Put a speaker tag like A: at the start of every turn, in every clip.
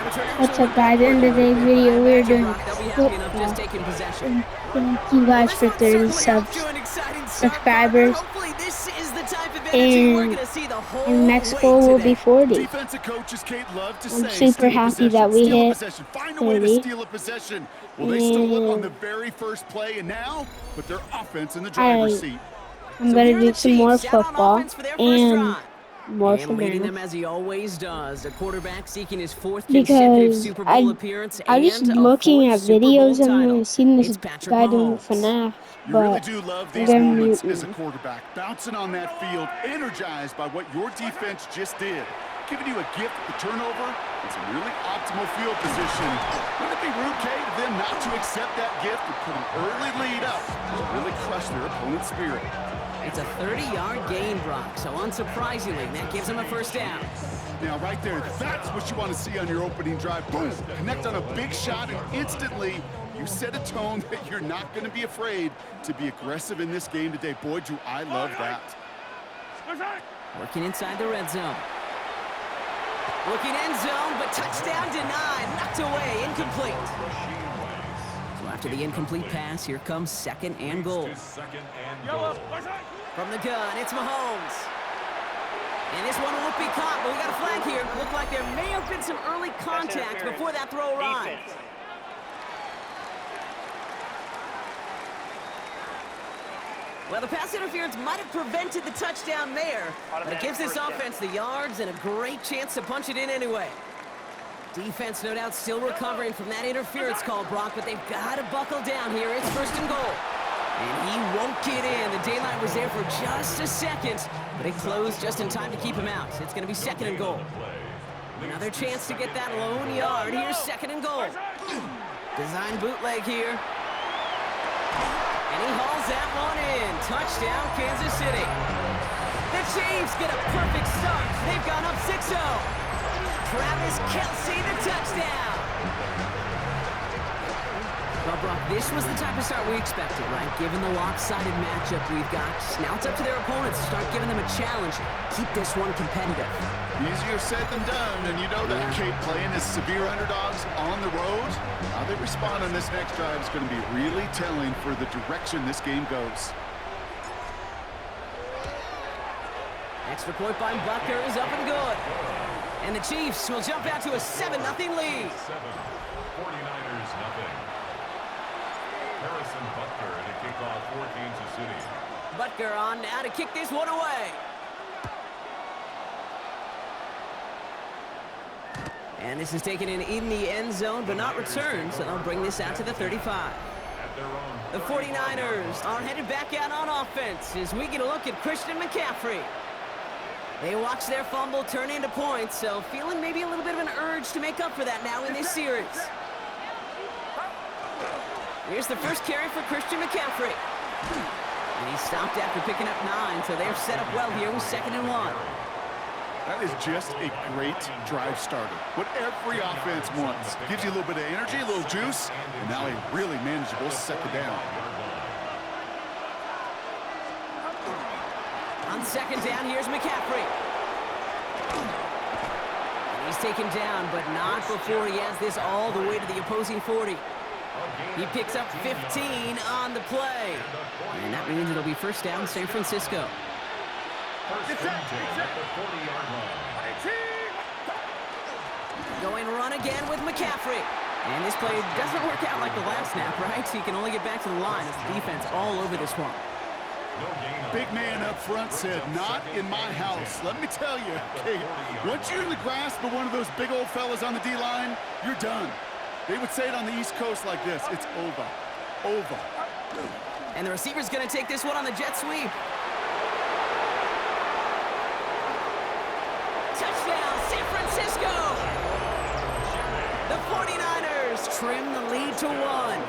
A: What's up, guys? In today's video, we're doing football. And thank you guys for 30 subscribers. And in Mexico will be 40. I'm super happy that we hit 30. And I'm gonna do some more football and more for
B: leading them as he always does. A quarterback seeking his fourth consecutive Super Bowl appearance.
A: I was looking at videos and I seen this guy doing FNAF, but I'm gonna mute
C: as a quarterback, bouncing on that field, energized by what your defense just did, giving you a gift with the turnover and some really optimal field position. Wouldn't it be rude, Kate, of them not to accept that gift and put an early lead up to really crush their opponent's spirit?
B: It's a 30-yard gain, Brock, so unsurprisingly, that gives him a first down.
C: Now, right there, that's what you want to see on your opening drive. Boom! Connect on a big shot, and instantly, you set a tone that you're not going to be afraid to be aggressive in this game today. Boy, do I love that.
B: Working inside the red zone. Looking end zone, but touchdown denied. Knocked away, incomplete. So after the incomplete pass, here comes second and goal. From the gun, it's Mahomes. And this one won't be caught, but we got a flag here. Looked like there may have been some early contact before that throw arrived. Well, the pass interference might have prevented the touchdown there, but it gives this offense the yards and a great chance to punch it in anyway. Defense, no doubt, still recovering from that interference call, Brock, but they've got to buckle down here. It's first and goal. And he won't get in. The daylight was there for just a second, but it closed just in time to keep him out. It's going to be second and goal. Another chance to get that lone yard. Here's second and goal. Design bootleg here. And he hauls that one in. Touchdown, Kansas City. The Chiefs get a perfect start. They've gone up 6-0. Travis Kelce, the touchdown. Well, Brock, this was the type of start we expected, right? Given the lopsided matchup we've got. Now it's up to their opponents to start giving them a challenge. Keep this one competitive.
C: Easier said than done, and you know that, Kate, playing as severe underdogs on the road. How they respond on this next drive is going to be really telling for the direction this game goes.
B: Extra point by Butker is up and good. And the Chiefs will jump out to a 7-0 lead.
D: 49ers nothing. Harrison Butker to kick off for Kansas City.
B: Butker on now to kick this one away. And this is taken in the end zone, but not returned, so they'll bring this out to the 35. The 49ers are headed back out on offense as we get a look at Christian McCaffrey. They watch their fumble turn into points, so feeling maybe a little bit of an urge to make up for that now in this series. Here's the first carry for Christian McCaffrey. And he stopped after picking up 9, so they're set up well here with 2nd and 1.
C: That is just a great drive starter. What every offense wants. Gives you a little bit of energy, a little juice, and now a really manageable second down.
B: On second down, here's McCaffrey. And he's taken down, but not before he has this all the way to the opposing 40. He picks up 15 on the play. And that means it'll be first down, San Francisco. Going run again with McCaffrey. And this play doesn't work out like the last snap, right? So he can only get back to the line as the defense all over this one.
C: Big man up front said, not in my house. Let me tell you, Kate, once you're in the grasp of one of those big old fellas on the D-line, you're done. They would say it on the East Coast like this, it's over. Over.
B: And the receiver's going to take this one on the jet sweep. Touchdown, San Francisco! The 49ers trim the lead to 1.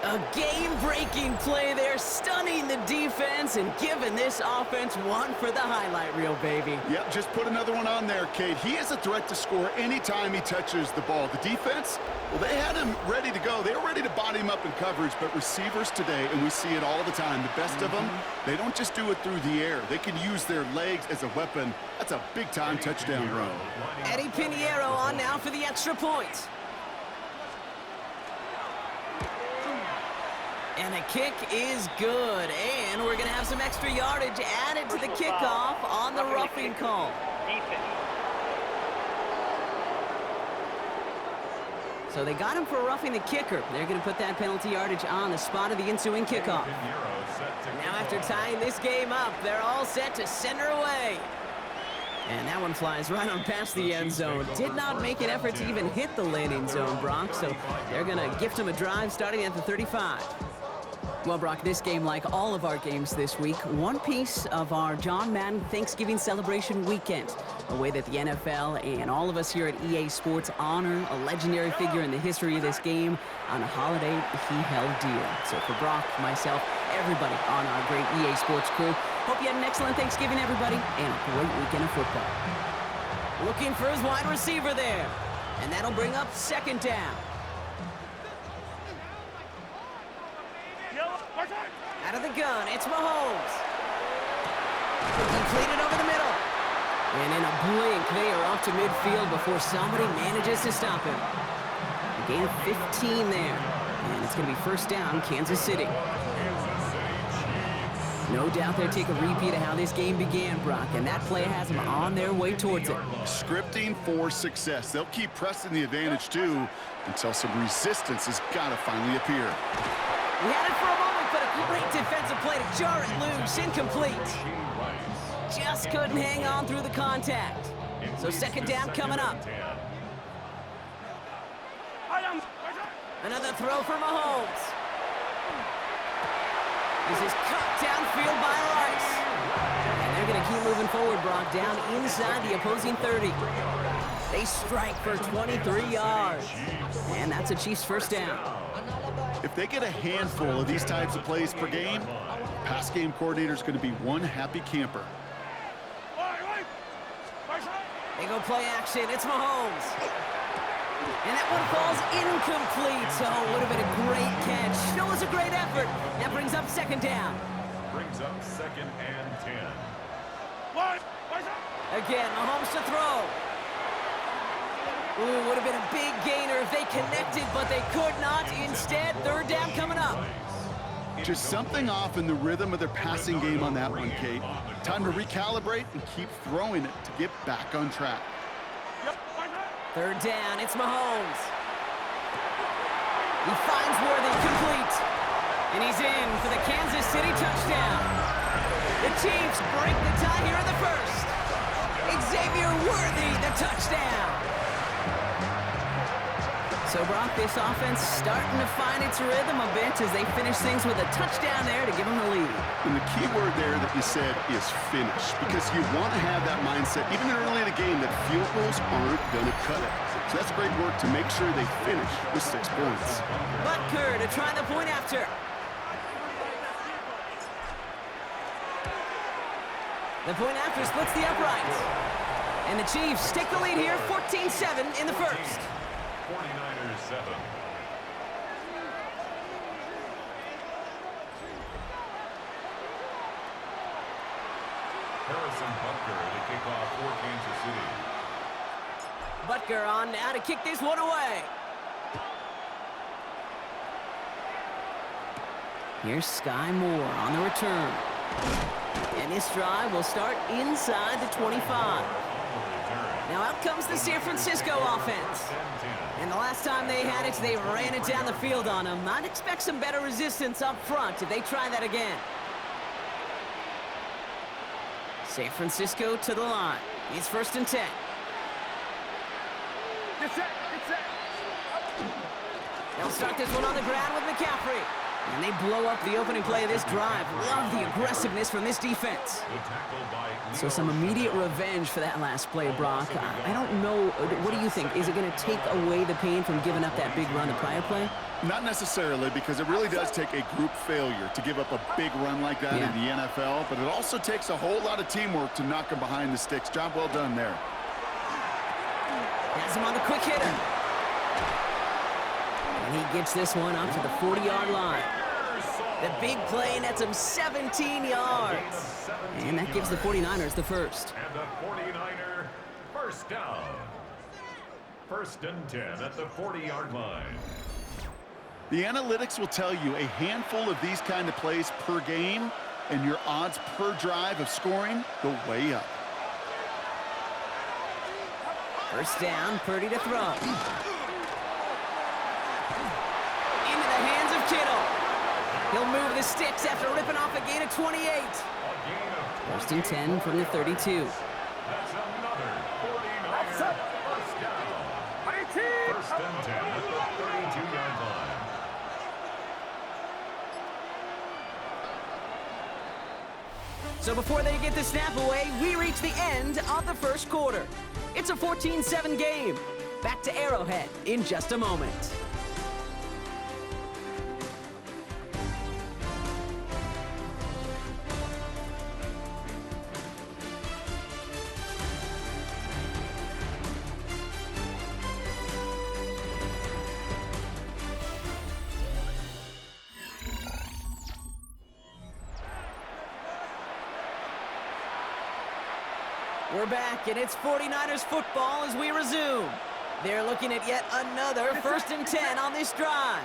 B: A game-breaking play there, stunning the defense and giving this offense one for the highlight reel, baby.
C: Yep, just put another one on there, Kate. He is a threat to score anytime he touches the ball. The defense, well, they had him ready to go. They were ready to body him up in coverage, but receivers today, and we see it all the time, the best of them, they don't just do it through the air. They can use their legs as a weapon. That's a big-time touchdown run.
B: Eddie Pinheiro on now for the extra point. And the kick is good, and we're going to have some extra yardage added to the kickoff on the roughing call. So they got him for roughing the kicker. They're going to put that penalty yardage on the spot of the ensuing kickoff. Now after tying this game up, they're all set to send her away. And that one flies right on past the end zone. Did not make an effort to even hit the landing zone, Brock, so they're going to gift him a drive starting at the 35. Well, Brock, this game, like all of our games this week, one piece of our John Madden Thanksgiving celebration weekend. A way that the NFL and all of us here at EA Sports honor a legendary figure in the history of this game on a holiday he held dear. So for Brock, myself, everybody on our great EA Sports crew, hope you had an excellent Thanksgiving, everybody, and a great weekend of football. Looking for his wide receiver there. And that'll bring up second down. Out of the gun, it's Mahomes. Completed over the middle. And in a blink, they are off to midfield before somebody manages to stop him. A gain of 15 there. And it's going to be first down, Kansas City. No doubt they'll take a repeat of how this game began, Brock, and that play has them on their way towards it.
C: Scripting for success. They'll keep pressing the advantage, too, until some resistance has got to finally appear.
B: We had it for a moment, but a great defensive play to jar it loose. Incomplete. Just couldn't hang on through the contact. So second down coming up. Another throw for Mahomes. This is cut downfield by Rice. And they're going to keep moving forward, Brock, down inside the opposing 30. They strike for 23 yards. And that's a Chiefs first down.
C: If they get a handful of these types of plays per game, pass game coordinator's going to be one happy camper.
B: They go play action. It's Mahomes. And that one falls incomplete. So it would have been a great catch. Still was a great effort. That brings up second down.
D: Brings up second and 10.
B: Again, Mahomes to throw. Ooh, would have been a big gainer if they connected, but they could not. Instead, third down coming up.
C: Just something off in the rhythm of their passing game on that one, Kate. Time to recalibrate and keep throwing it to get back on track.
B: Third down, it's Mahomes. He finds Worthy complete. And he's in for the Kansas City touchdown. The Chiefs break the tie here in the first. Xavier Worthy, the touchdown. So, Brock, this offense starting to find its rhythm a bit as they finish things with a touchdown there to give them the lead.
C: And the key word there that you said is finish, because you want to have that mindset, even early in the game, that field goals aren't going to cut it. So that's great work to make sure they finish with 6 points.
B: Butker to try the point after. The point after splits the uprights. And the Chiefs take the lead here, 14-7 in the first.
D: 49ers 7. Harrison Butker to kick off for Kansas City.
B: Butker on now to kick this one away. Here's Sky Moore on the return. And this drive will start inside the 25. Now out comes the San Francisco offense. And the last time they had it, they ran it down the field on them. I'd expect some better resistance up front if they try that again. San Francisco to the line. It's first and 10. They'll start this one on the ground with McCaffrey. And they blow up the opening play of this drive. Love the aggressiveness from this defense.
D: The tackle by
B: So some immediate revenge for that last play, Brock. I don't know. What do you think? Is it going to take away the pain from giving up that big run the prior play?
C: Not necessarily, because it really does take a group failure to give up a big run like that in the NFL, but it also takes a whole lot of teamwork to knock him behind the sticks. Job well done there.
B: Has him on the quick hitter. And he gets this one up to the 40-yard line. The big play nets him 17 yards. And that gives the 49ers the first.
D: and the 49er first down. 1st and 10 at the 40-yard line.
C: The analytics will tell you a handful of these kind of plays per game, and your odds per drive of scoring go way up.
B: First down, Purdy to throw. Into the hands of Kittle. He'll move the sticks after ripping off a gain of 28.
D: A gain of
B: 1st and 10 from the 32.
D: That's another 49er first down. 1st and 10 at the 32-yard line.
B: So before they get the snap away, we reach the end of the first quarter. It's a 14-7 game. Back to Arrowhead in just a moment. We're back, and it's 49ers football as we resume. They're looking at yet another 1st and 10 on this drive.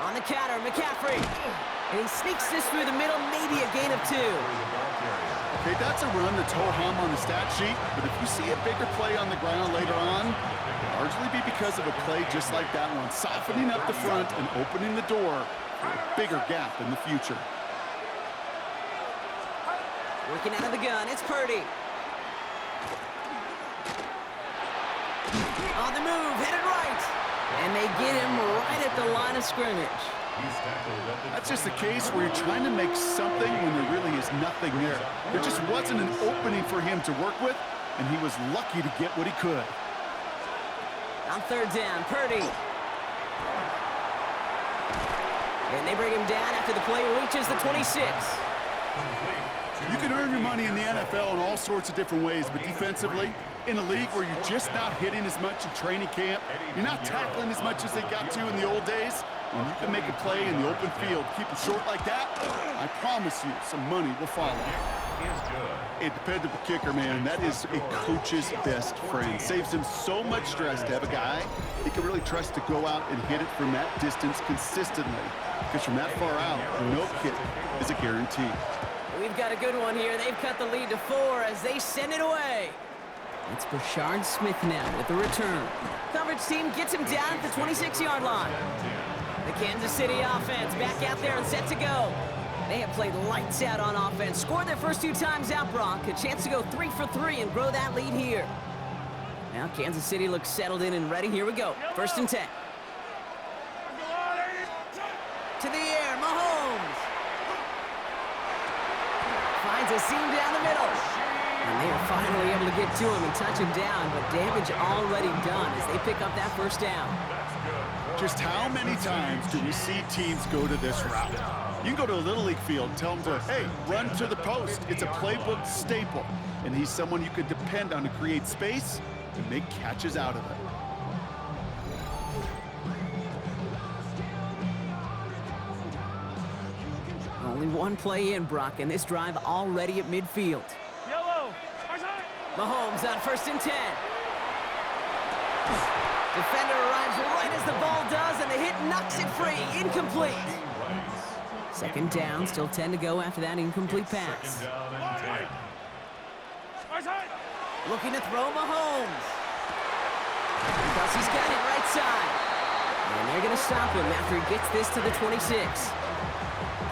B: On the counter, McCaffrey. And he sneaks this through the middle, maybe a gain of 2.
C: Okay, that's a run that's ho-hum on the stat sheet, but if you see a bigger play on the ground later on, it'll largely be because of a play just like that one, softening up the front and opening the door for a bigger gap in the future.
B: Working out of the gun, it's Purdy. On the move, headed right. And they get him right at the line of scrimmage.
D: He's tackled at the
C: That's just a case where you're trying to make something when there really is nothing there. There just wasn't an opening for him to work with, and he was lucky to get what he could.
B: On 3rd down, Purdy. And they bring him down after the play reaches the 26.
C: You can earn your money in the NFL in all sorts of different ways, but defensively, in a league where you're just not hitting as much in training camp, you're not tackling as much as they got to in the old days, when you can make a play in the open field, keep it short like that, I promise you some money will follow. A dependable kicker, man, that is a coach's best friend. Saves him so much stress to have a guy he can really trust to go out and hit it from that distance consistently. Because from that far out, no kick is a guarantee.
B: We've got a good one here. They've cut the lead to 4 as they send it away. It's Brashard Smith now with the return. Coverage team gets him down at the 26-yard line. The Kansas City offense back out there and set to go. They have played lights out on offense. Scored their first 2 times out, Brock. A chance to go 3 for 3 and grow that lead here. Now Kansas City looks settled in and ready. Here we go. 1st and 10. To the air, Mahomes. Finds a seam down the middle. And they are finally able to get to him and touch him down, but damage already done as they pick up that 1st down.
C: Just how many times do we see teams go to this route? You can go to a Little League field and tell them to, hey, run to the post. It's a playbook staple. And he's someone you could depend on to create space and make catches out of it.
B: Only one play in, Brock, and this drive already at midfield. Mahomes on 1st and 10. Defender arrives right as the ball does, and the hit knocks it free. Incomplete. 2nd down, still 10 to go after that incomplete pass. Looking to throw Mahomes. Because he's got it right side. And they're going to stop him after he gets this to the 26.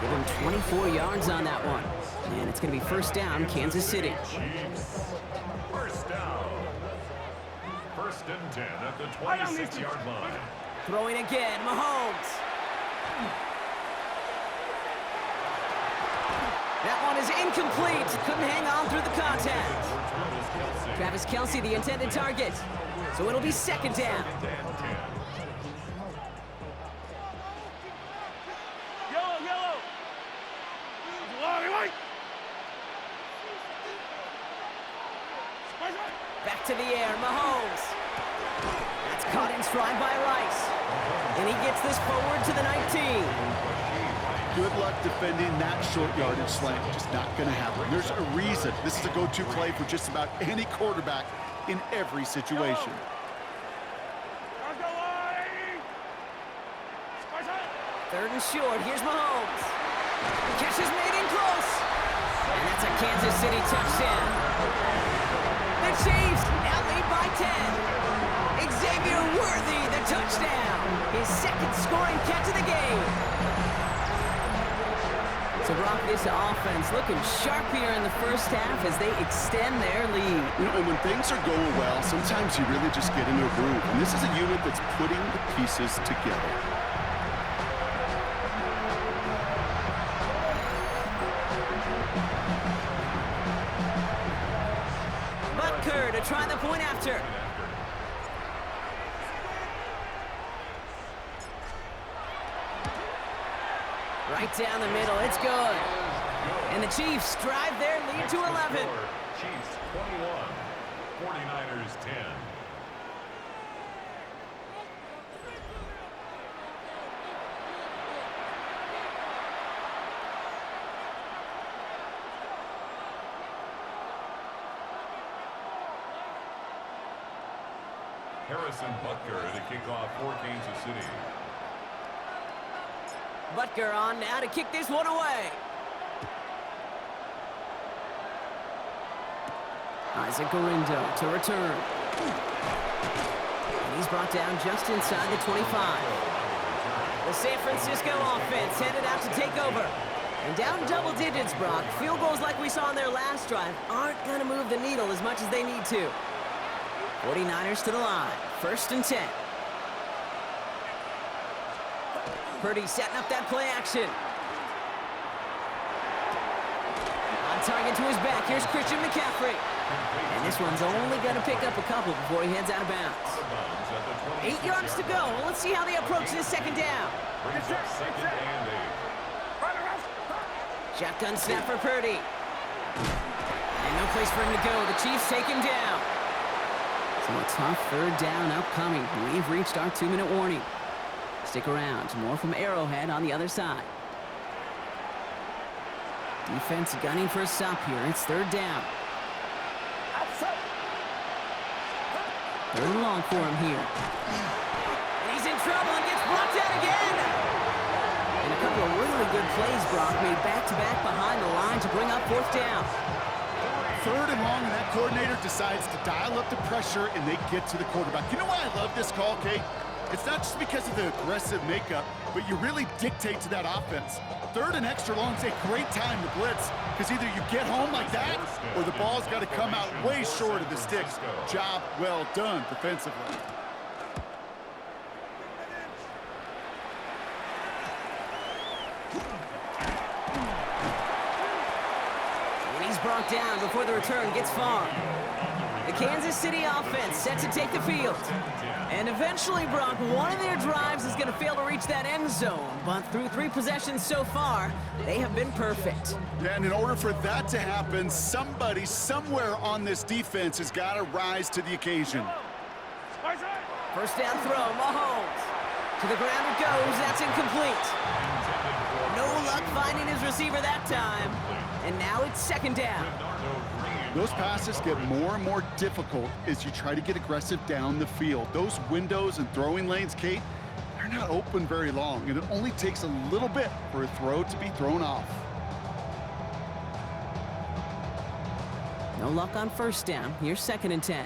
B: Give him 24 yards on that one. And it's going to be 1st down, Kansas City.
D: 1st down. 1st and 10 at the 26-yard line.
B: Throwing again, Mahomes. That one is incomplete. Couldn't hang on through the contact. Travis Kelce, the intended target. So it'll be second down. Back to the air, Mahomes. That's caught in stride by Rice. And he gets this forward to the 19.
C: Good luck defending that short yardage slant. Just not going to happen. There's a reason this is a go-to play for just about any quarterback in every situation.
B: Third and short. Here's Mahomes. The catch is made in close. And that's a Kansas City touchdown. The Chiefs now lead by 10. Xavier Worthy, the touchdown. His second scoring catch of the game. So Brock, this offense looking sharp here in the first half as they extend their lead.
C: You know, when things are going well, sometimes you really just get into a groove. And this is a unit that's putting the pieces together.
B: Butker to try the point after. Right down the middle, it's good. And the Chiefs drive their lead to 11.
D: Chiefs 21, 49ers 10. Harrison Butker to kick off for Kansas City.
B: Butker on now to kick this one away. Isaac Gorindo to return. And he's brought down just inside the 25. The San Francisco offense headed out to take over. And down double digits, Brock. Field goals like we saw in their last drive aren't going to move the needle as much as they need to. 49ers to the line. First and 10. Purdy setting up that play action. On target to his back. Here's Christian McCaffrey. And this one's only going to pick up a couple before he heads out of bounds. 8 yards to go. Well, let's see how they approach this second down. Shotgun snap for Purdy. And no place for him to go. The Chiefs take him down. So a tough third down upcoming. We've reached our 2-minute warning. Stick around. More from Arrowhead on the other side. Defense gunning for a stop here. It's third down. Third and long for him here. And he's in trouble and gets brought down again. And a couple of really good plays, Brock, made back-to-back behind the line to bring up fourth down.
C: Third and long, and that coordinator decides to dial up the pressure, and they get to the quarterback. You know why I love this call, Kate? It's not just because of the aggressive makeup, but you really dictate to that offense. Third and extra long is a great time to blitz, because either you get home like that, or the ball's got to come out way short of the sticks. Job well done defensively.
B: And he's brought down before the return gets far. The Kansas City offense set to take the field. And eventually, Brock, one of their drives is going to fail to reach that end zone. But through 3 possessions so far, they have been perfect.
C: And in order for that to happen, somebody somewhere on this defense has got to rise to the occasion.
B: First down throw, Mahomes. To the ground it goes. That's incomplete. No luck finding his receiver that time. And now it's second down.
C: Those passes get more and more difficult as you try to get aggressive down the field. Those windows and throwing lanes, Kate, they're not open very long, and it only takes a little bit for a throw to be thrown off.
B: No luck on first down. Here's second and 10.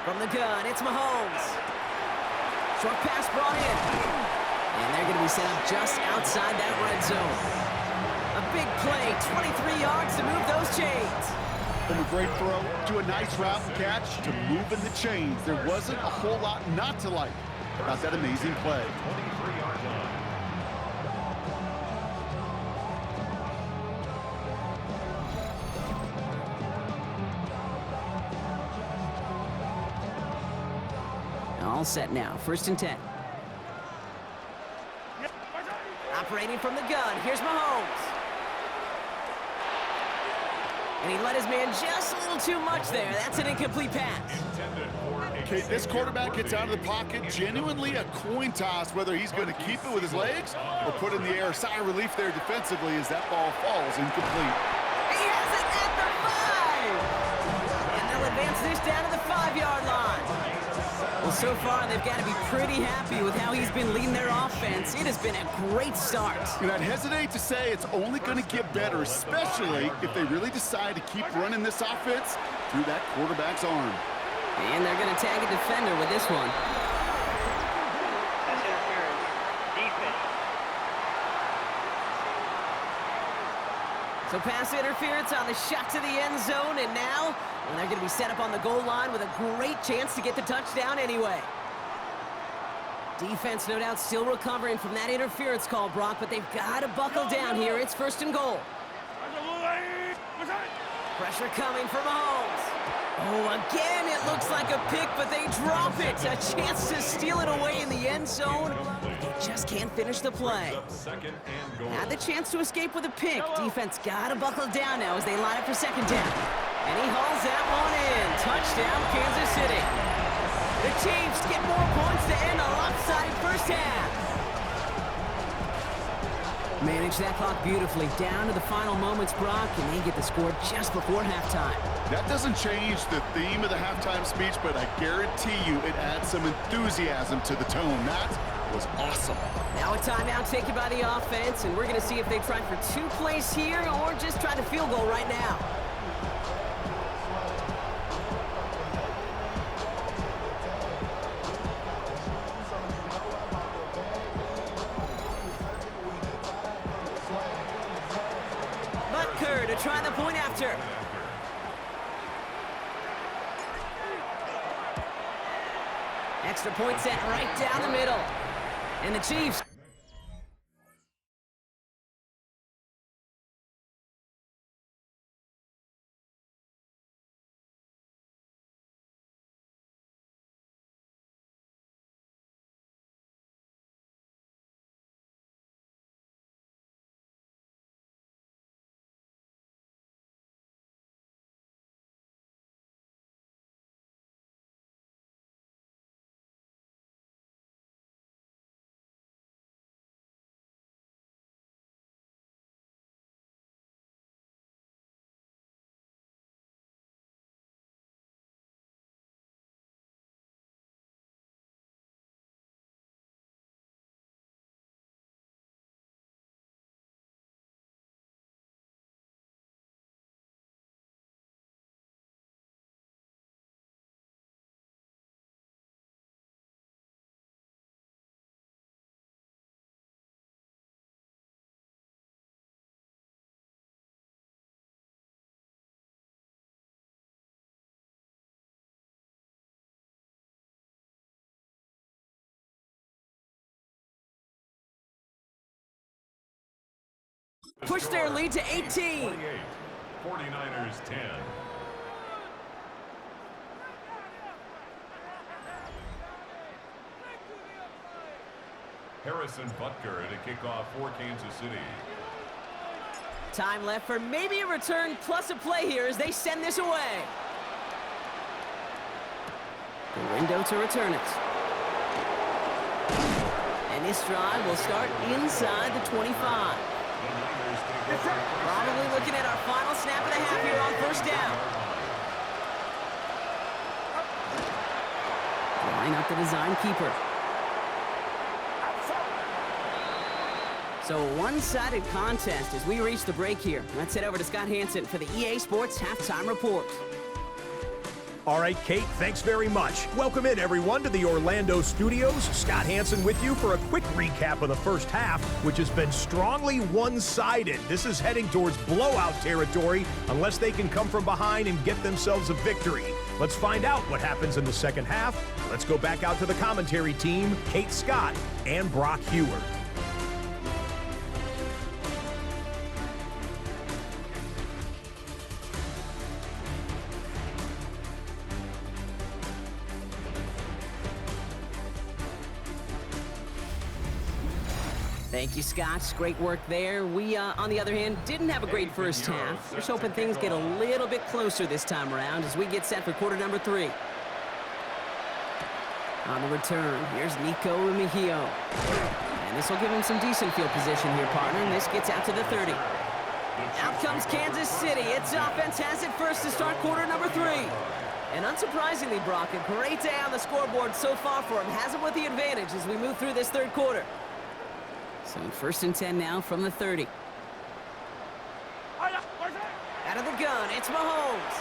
B: From the gun, it's Mahomes. Short pass brought in. And they're going to be set up just outside that red zone. A big play, 23 yards to move those chains.
C: From a great throw to a nice route and catch to moving the chains. There wasn't a whole lot not to like about that amazing play.
B: set now. 1st and 10. Operating from the gun, here's Mahomes. And he let his man just a little too much there. That's an incomplete pass.
C: Okay, this quarterback gets out of the pocket, genuinely a coin toss whether he's going to keep it with his legs or put it in the air. Sigh of relief there defensively as that ball falls incomplete.
B: He has it at the 5! And they'll advance this down to the 5-yard line. Well, so far, they've got to be pretty happy with how he's been leading their offense. It has been a great start.
C: And I'd hesitate to say it's only going to get better, especially if they really decide to keep running this offense through that quarterback's arm.
B: And they're going to tag a defender with this one.
E: That's interference. Defense.
B: So pass interference on the shot to the end zone, and now they're going to be set up on the goal line with a great chance to get the touchdown anyway. Defense, no doubt, still recovering from that interference call, Brock, but they've got to buckle down here. It's 1st and goal. Pressure coming for Mahomes. Oh, again, it looks like a pick, but they drop it. A chance to steal it away in the end zone. They just can't finish the play. Had the chance to escape with a pick. Defense got to buckle down now as they line up for 2nd down. And he hauls that one in. Touchdown, Kansas City. The Chiefs get more points to end a lopsided 1st half. Manage that clock beautifully down to the final moments, Brock, and they get the score just before halftime.
C: That doesn't change the theme of the halftime speech, but I guarantee you it adds some enthusiasm to the tone. That was awesome.
B: Now a timeout taken by the offense, and we're going to see if they try for 2 plays here or just try the field goal right now. Butker to try the point after. Extra point set right down the middle. And the Chiefs. Push their lead to 18.
D: 49ers 10. Harrison Butker to kick off for Kansas City.
B: Time left for maybe a return plus a play here as they send this away. The window to return it. And this drive will start inside the 25. Probably looking at our final snap of the half here on 1st down. Line up the design keeper. So a one-sided contest as we reach the break here. Let's head over to Scott Hansen for the EA Sports Halftime Report.
F: All right, Kate, thanks very much. Welcome in, everyone, to the Orlando studios. Scott Hansen with you for a quick recap of the first half, which has been strongly one-sided. This is heading towards blowout territory unless they can come from behind and get themselves a victory. Let's find out what happens in the second half. Let's go back out to the commentary team, Kate Scott and Brock Huard.
B: Thank you, Scott. Great work there. We, on the other hand, didn't have a great first half. Just hoping things get a little bit closer this time around as we get set for quarter number 3. On the return, here's Nico Remigio. And this will give him some decent field position here, partner. And this gets out to the 30. Out comes Kansas City. Its offense has it first to start quarter number 3. And unsurprisingly, Brock, a great day on the scoreboard so far for him. Has it with the advantage as we move through this third quarter. So 1st and 10 now from the 30. Out of the gun, it's Mahomes.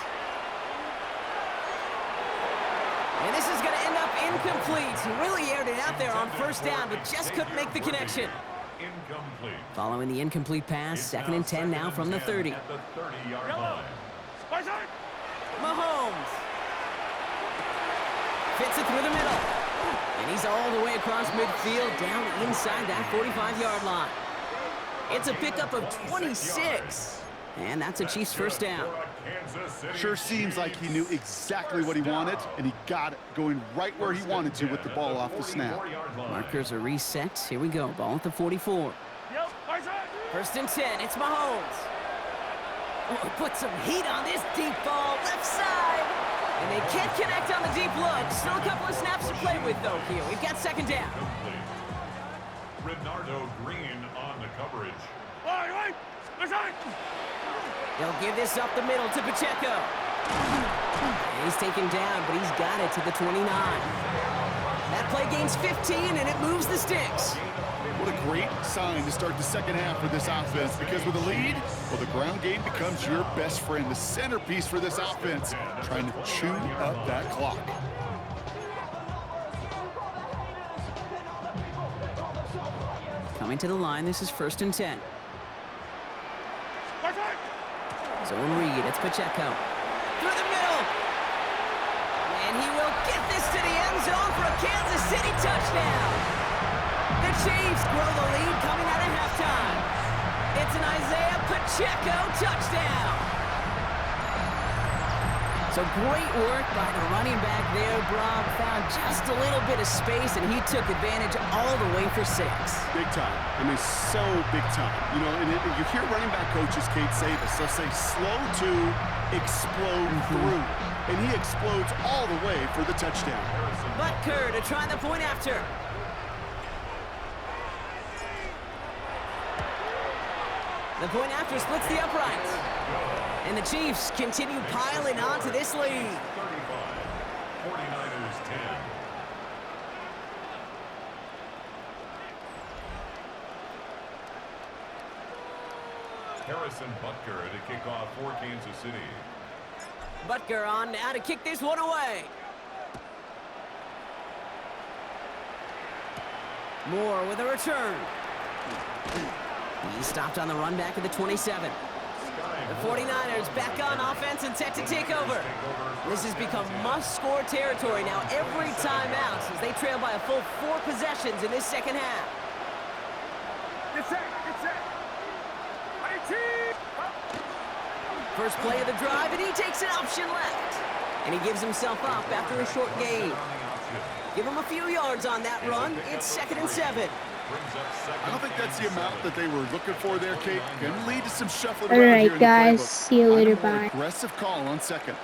B: And this is going to end up incomplete. He really aired it out there on first down, but just couldn't make the connection.
D: Incomplete.
B: Following the incomplete pass, 2nd and 10 now from the 30.
D: At the 30-yard line.
B: Mahomes. Fits it through the middle. And he's all the way across midfield, down inside that 45-yard line. It's a pickup of 26. And that's a Chiefs first down.
C: Sure seems like he knew exactly what he wanted, and he got it going right where he wanted to with the ball off the snap.
B: Markers are reset. Here we go. Ball at the 44. 1st and 10. It's Mahomes. Oh, put some heat on this deep ball. Left side. And they can't connect on the deep look. Still a couple of snaps to play with, though, here. We've got 2nd down.
D: Renardo Green on the coverage.
B: They'll give this up the middle to Pacheco. And he's taken down, but he's got it to the 29. That play gains 15, and it moves the sticks.
C: What a great sign to start the second half for this offense, because with a lead, well, the ground game becomes your best friend, the centerpiece for this offense, trying to chew up that clock.
B: Coming to the line, this is 1st and 10. Zone read, it's Pacheco. Through the middle. And he will get this to the end zone for a Kansas City touchdown. The Chiefs grow the lead coming out of halftime. It's an Isaiah Pacheco touchdown. So great work by the running back there, Brock. Found just a little bit of space, and he took advantage all the way for 6.
C: Big time. I mean, so big time. You know, and you hear running back coaches, Kate, say this. They'll say slow to explode through. And he explodes all the way for the touchdown.
B: Butker to try the point after. The point after splits the uprights. And the Chiefs continue piling on to this lead.
D: 35. 49ers 10. Harrison Butker to kick off for Kansas City.
B: Butker on now to kick this one away. Moore with a return. He stopped on the run back at the 27. The 49ers back on offense and set to take over. This has become must-score territory now every time out as they trail by a full 4 possessions in this second half. First play of the drive, and he takes an option left. And he gives himself up after a short gain. Give him a few yards on that run. It's 2nd and 7.
C: I don't think that's the amount that they were looking for there, Kate. Going to lead to some shuffling
A: All
C: around
A: right,
C: here in the
A: guys.
C: playbook.
A: See you later.
C: Kind of a more
A: Bye.
C: aggressive call on 2nd.